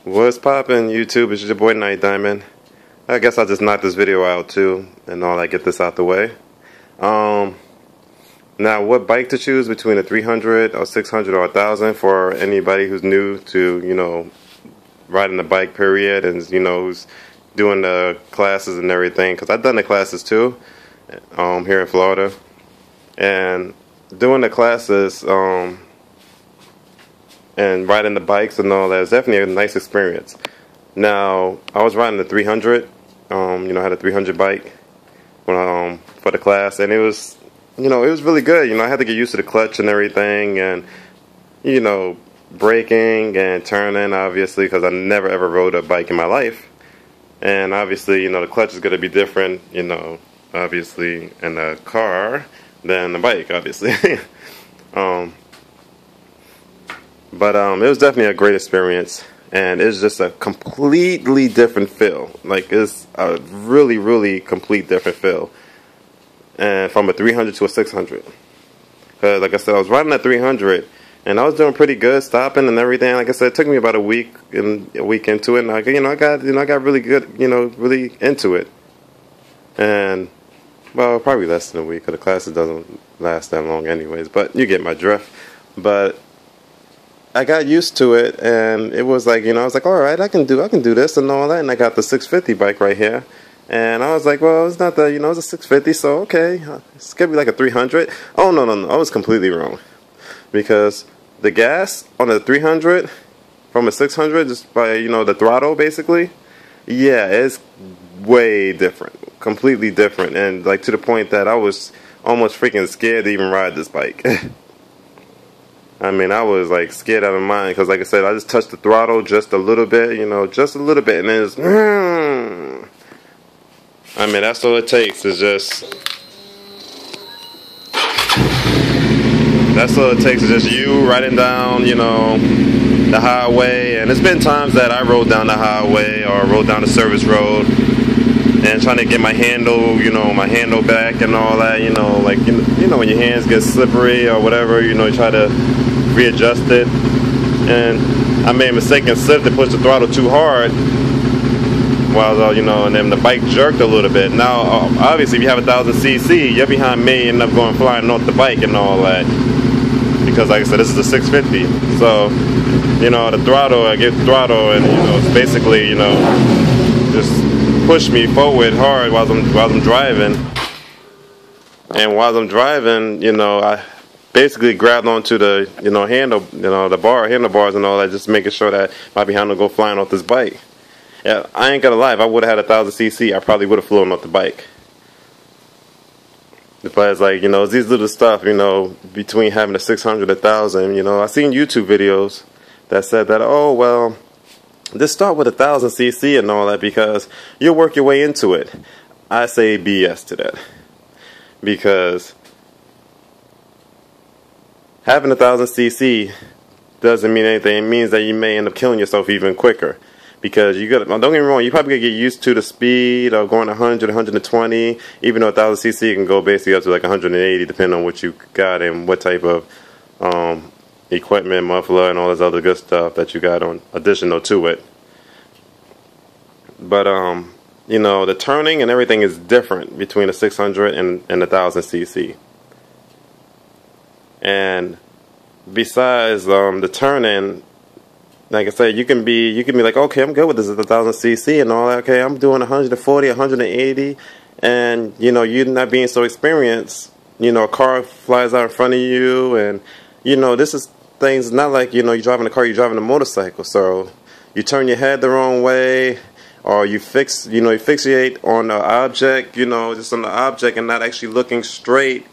What's poppin', YouTube? It's your boy Night Diamond. I guess I'll just knock this video out too and all that, get this out the way. Now what bike to choose between a 300 or 600 or 1000 for anybody who's new to, riding the bike period, and who's doing the classes and everything, because I've done the classes too here in Florida, and doing the classes and riding the bikes and all that is definitely a nice experience. Now, I was riding the 300, I had a 300 bike for the class, and it was, it was really good. I had to get used to the clutch and everything, and, braking and turning, obviously, because I never ever rode a bike in my life. And obviously, the clutch is going to be different, obviously, in the car than the bike, obviously. But it was definitely a great experience, and it's just a completely different feel. Like, it's a really, really complete different feel, and from a 300 to a 600. Because, like I said, I was riding that 300, and I was doing pretty good, stopping and everything. Like I said, it took me about a week into it, and I got really good, really into it. And well, probably less than a week, because the classes doesn't last that long, anyways. But you get my drift. But I got used to it, and it was like, I was like, all right, I can do this and all that. And I got the 650 bike right here, and I was like, well, it's not the, it's a 650, so okay, it's gonna be like a 300. Oh no, I was completely wrong, because the gas on the 300 from a 600, just by the throttle basically, yeah, it's way different, completely different, and like to the point that I was almost freaking scared to even ride this bike. I mean, I was like scared out of mind, because like I said, I just touched the throttle just a little bit, just a little bit, and then it's, I mean, that's all it takes, is just, that's all it takes, is just you riding down, the highway. And there's been times that I rode down the highway or rode down the service road and trying to get my handle, my handle back and all that, like, when your hands get slippery or whatever, you try to readjust it. And I made a mistake and slipped and pushed the throttle too hard while, and then the bike jerked a little bit. Now, obviously, if you have 1000 cc, you're behind me and end up going flying off the bike and all that. Because, like I said, this is a 650. So, the throttle, I get the throttle, and, it's basically, just push me forward hard while I'm driving. And while I'm driving, I basically grabbed onto the, handle, the handlebars and all that, just making sure that my behind will go flying off this bike. Yeah, I ain't gonna lie, if I would have had 1000 cc, I probably would have flown off the bike. But it's like, it's these little stuff, between having a 600, 1000, I've seen YouTube videos that said that, oh, well, just start with 1000 cc and all that, because you'll work your way into it. I say BS to that, because having 1000 cc doesn't mean anything. It means that you may end up killing yourself even quicker, because don't get me wrong, you probably gonna get used to the speed of going 100, 120, even though 1000 cc can go basically up to like 180, depending on what you got and what type of equipment, muffler, and all this other good stuff that you got on additional to it. But the turning and everything is different between a 600 and 1000 cc. And besides the turning, like I said, you can be like, okay, I'm good with this at 1000 cc and all that. Okay, I'm doing 140, 180, and you're not being so experienced. A car flies out in front of you, and this is things not like you're driving a car, you're driving a motorcycle. So you turn your head the wrong way, or you fixate on the object, just on the object and not actually looking straight,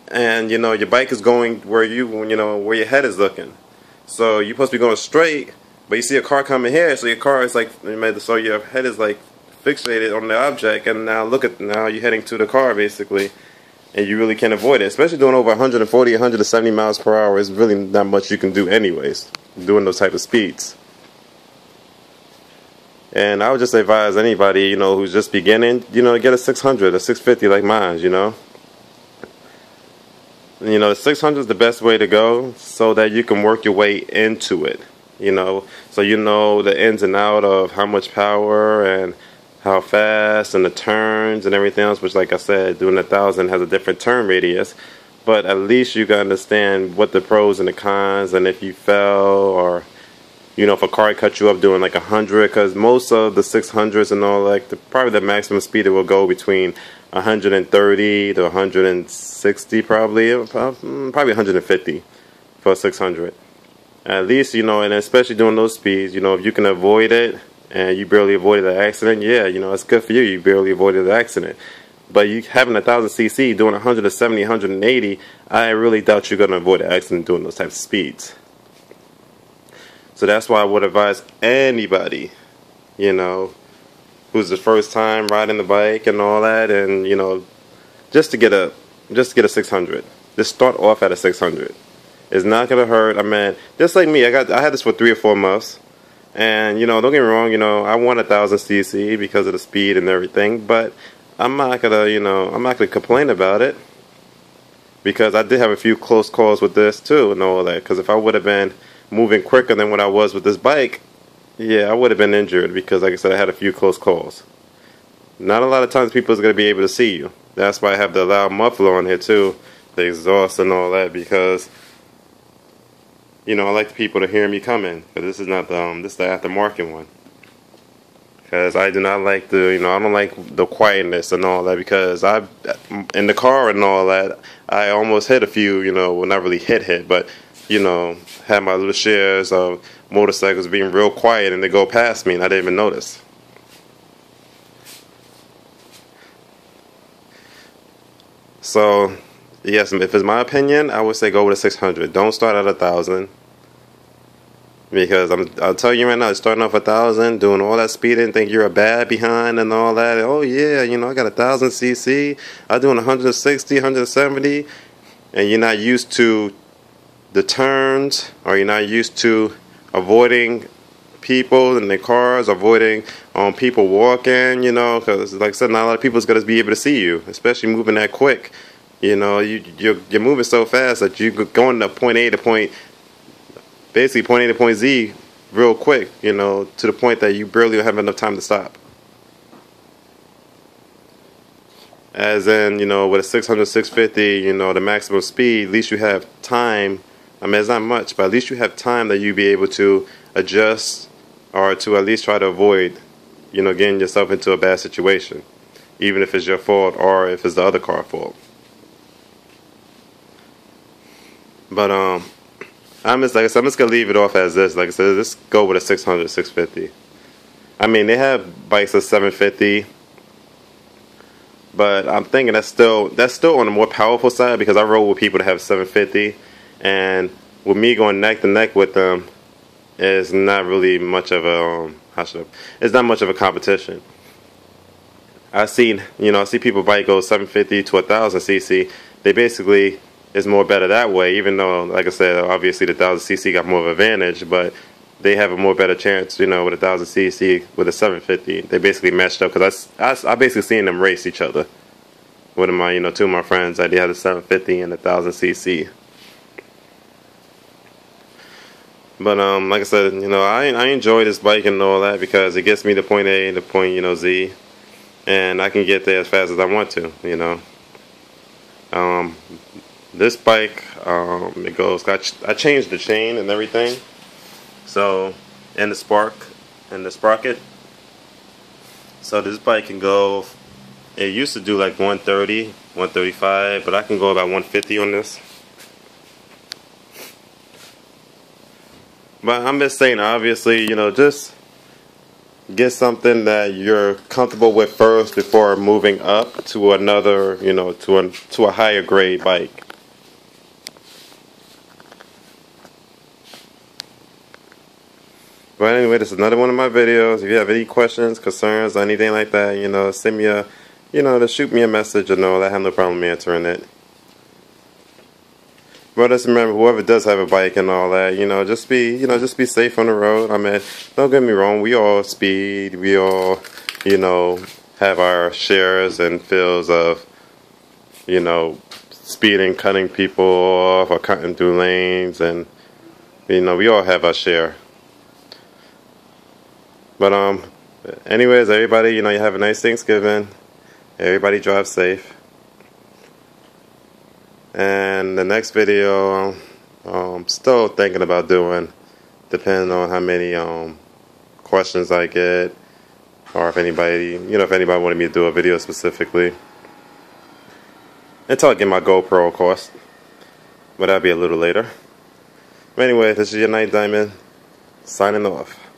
and your bike is going where where your head is looking. So you're supposed to be going straight, but you see a car coming here, so your car is like, so your head is like fixated on the object, and now you're heading to the car basically, and you really can't avoid it. Especially doing over 140, 170 miles per hour is really not much you can do anyways, doing those type of speeds. And I would just advise anybody, who's just beginning, to get a 600, a 650 like mine, The 600 is the best way to go, so that you can work your way into it. you know, so you know the ins and out of how much power and how fast and the turns and everything else, which, like I said, doing 1,000 has a different turn radius, but at least you can understand what the pros and the cons, and if you fell, or you know, if a car cut you up doing like 100, because most of the 600s and all, like probably the maximum speed it will go between 130 to 160, probably 150 for 600. At least, you know, and especially doing those speeds, you know, if you can avoid it and you barely avoided the accident, yeah, you know, it's good for you. You barely avoided the accident. But you having 1,000 cc doing 170, 180, I really doubt you're going to avoid an accident doing those types of speeds. So that's why I would advise anybody, you know, who's the first time riding the bike and all that, and you know, just to get a 600. Just start off at a 600. It's not gonna hurt. I mean, just like me, I had this for 3 or 4 months, and you know, don't get me wrong, you know, I want 1,000 cc because of the speed and everything, but I'm not gonna, you know, I'm not gonna complain about it, because I did have a few close calls with this too and all that. Because if I would have been moving quicker than what I was with this bike, yeah, I would have been injured, because like I said, I had a few close calls. Not a lot of times people is going to be able to see you. That's why I have the loud muffler on here too, the exhaust and all that, because you know, I like the people to hear me coming. But this is not the this is the aftermarket one, because I do not like the, you know, I don't like the quietness and all that, because I, in the car and all that, I almost hit a few, you know, well, not really hit, but you know, had my little shares of motorcycles being real quiet and they go past me and I didn't even notice. So yes, if it's my opinion, I would say go with a 600. Don't start at 1,000, because I'll tell you right now, starting off 1,000, doing all that speeding, think you're a bad behind and all that. Oh yeah, you know, I got 1,000 cc. I'm doing 160, 170, and you're not used to the turns, or you're not used to avoiding people in their cars, avoiding people walking, you know, because like I said, not a lot of people is going to be able to see you, especially moving that quick. You know, you're moving so fast that you're going to point A to point, basically point A to point Z real quick, you know, to the point that you barely have enough time to stop. As in, you know, with a 600, 650, you know, the maximum speed, at least you have time. I mean, it's not much, but at least you have time that you be able to adjust, or to at least try to avoid, you know, getting yourself into a bad situation, even if it's your fault or if it's the other car's fault. But I'm just, like I said, I'm just gonna leave it off as this. Like I said, just go with a 600, 650. I mean, they have bikes at 750. But I'm thinking that's still on the more powerful side, because I roll with people that have 750, and with me going neck to neck with them, it's not really much of a it's not much of a competition. I see people bike go 750 to 1,000 cc. They basically is more better that way, even though, like I said, obviously the 1,000 cc got more of an advantage, but they have a more better chance, you know, with a 1,000 cc with a 750. They basically matched up, because I basically seen them race each other. One of my, you know, 2 of my friends, they had a 750 and a 1,000 cc. But like I said, you know, I enjoy this bike and all that, because it gets me to point A to point, you know, Z, and I can get there as fast as I want to, you know. This bike, it goes. I changed the chain and everything. So, and the sprocket. So this bike can go, it used to do like 130, 135, but I can go about 150 on this. But I'm just saying, obviously, you know, just get something that you're comfortable with first before moving up to another, you know, to a higher grade bike. But anyway, this is another one of my videos. If you have any questions, concerns, or anything like that, you know, send me a, you know, just shoot me a message and all that. I have no problem answering it. But just remember, whoever does have a bike and all that, you know, just be safe on the road. I mean, don't get me wrong, we all speed, we all, you know, have our shares and fills of, you know, speeding, cutting people off, or cutting through lanes, and, you know, we all have our share. But anyways, everybody, you have a nice Thanksgiving. Everybody drive safe. And the next video, I'm still thinking about doing, depending on how many questions I get, or if anybody, if anybody wanted me to do a video specifically. Until I get my GoPro, of course. But that'll be a little later. But anyway, this is your Night Diamond, signing off.